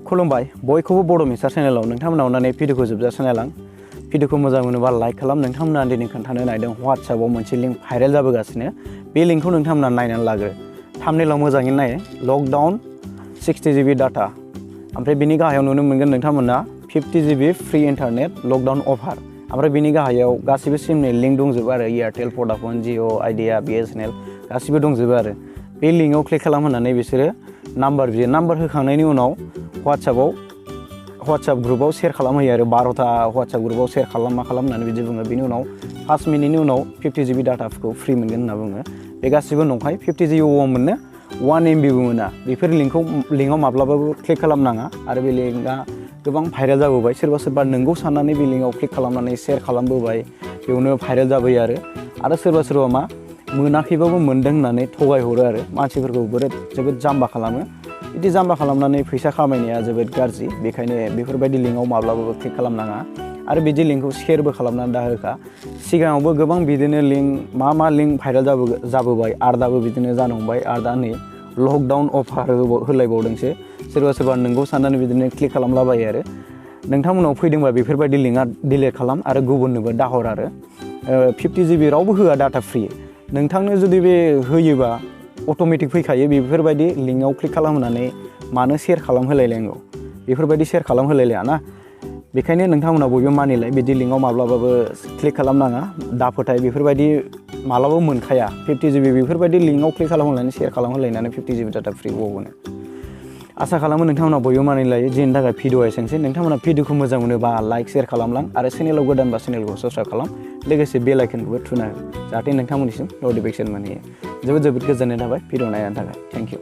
खुलुमबाय बयखौबो बर' मिक्सार चेनेलाव नोंथांमोना अननानै भिडिअखौ जोबजासे नायलां भिडिअखौ मोजां मोनोबा लाइक खालाम नोंथांमोना दिनै खोन्थानो नायदों WhatsAppआव मोनसे लिंक भाइरेल जाबोगासिनो बे लिंकखौ नोंथांमोना नायनानै लाग्रो थाम्बनेलाव मोजाङै नाय लकडाउन 60 GB डाटा ओमफ्राय बिनि गाहायाव नुनो मोनगोन नोंथांमोना 50 GB फ्री इन्टारनेट लकडाउन अफार ओमफ्राय बिनि गाहायाव गासिबो सिमनि लिंक दंजोबो आरो एयारटेल भडाफन जिअ आइडिया BSNL गासिबो दंजोबो आरो बे लिंकआव क्लिक खालाम होनानै बिसोरो नाम्बार बियो नाम्बार होखांनायनि उनाव WhatsApp ग्रुपआव शेयार खालामहोयो आरो 12टा WhatsApp ग्रुपआव शेयार खालाम मा खालाम होननानै बिदि बुङो बिनि उनाव 5 मिनिटनि उनाव 50 GB डाटाखौ फ्रि मोनगोन होनना बुङो बे गासिबो नंखाय 50 GB मोननो 1 MB बो मोना बेफोर लिंकआव माब्लाबाबो क्लिक खालामनाङा आरो बे लिंकआ गोबां भाइरेल जाबोबाय सोरबा नंगौ साननानै बे लिंकआव क्लिक खालामनानै शेयार खालामबोबाय बेयावनो भाइरेल जाबोयो आरो सोरबा मा मोनाखैबाबो मोनदों होननानै थगायहरो आरो मानसिफोरखौ जोबोद जाम्बा खालामो बिदि जाम्बा खालामनानै फैसा खामायनाया जोबोद गाज्रि बेखायनो बेफोरबायदि लिंकआव माब्लाबाबो क्लिक खालामनाङा आरो बिदि लिंकखौ शेयारबो खालामनानै दाहोखा सिगाङावबो गोबां बिदिनो लिंक मा लिंक भाइरेल जाबोबाय आरो दाबो बिदिनो जानो हमबाय आरो दा नै लकडाउन अफार होलायबावदोंसो सोरबा नंगौ साननानै बिदिनो क्लिक खालामलाबायो आरो नोंथांमोनाव फैदोंबा बेफोरबायदि लिंकआ डिलिट खालाम आरो गुबुननोबो दाहर आरो 50 GB रावबो होआ डाटा फ्रि नोंथांनो जुदि बे होयोबा अट'मेटिक फैखायो बेफोरबायदि लिंकआव क्लिक खालामनानै मानो शेयार खालामहोलायनांगौ बेफोरबायदि शेयार खालामहोलायलाया ना बेखायनो नोंथांमोना बयबो मानिलाय बिदि लिंकआव माब्लाबाबो क्लिक खालामनाङा दा फोथाय बेफोरबायदि माब्लाबाबो मोनखाया 50 GB बेफोरबायदि लिंकआव क्लिक खालामहोलायनानै शेयार खालामहोलायनानै 50 GB डाटा फ्रि होनो आसा खालामो नोंथांमोना बयबो मानिलायो जेनि थाखाय भिडिअ एसेनोसै नोंथांमोना भिडिअखौ मोजां मोनोबा लाइक शेयार खालामलां आरो चेनेलाव गोदानबा चेनेलखौ साबस्क्राइब खालाम लोगोसे बेल आइकनखौबो थुना हो जाहाथे नोंथांमोननिसिम नटिफिकेसन मोनहैयो जोबोद गोजोननाय थाबाय भिडिअ नायनायनि थाखाय थेंक इउ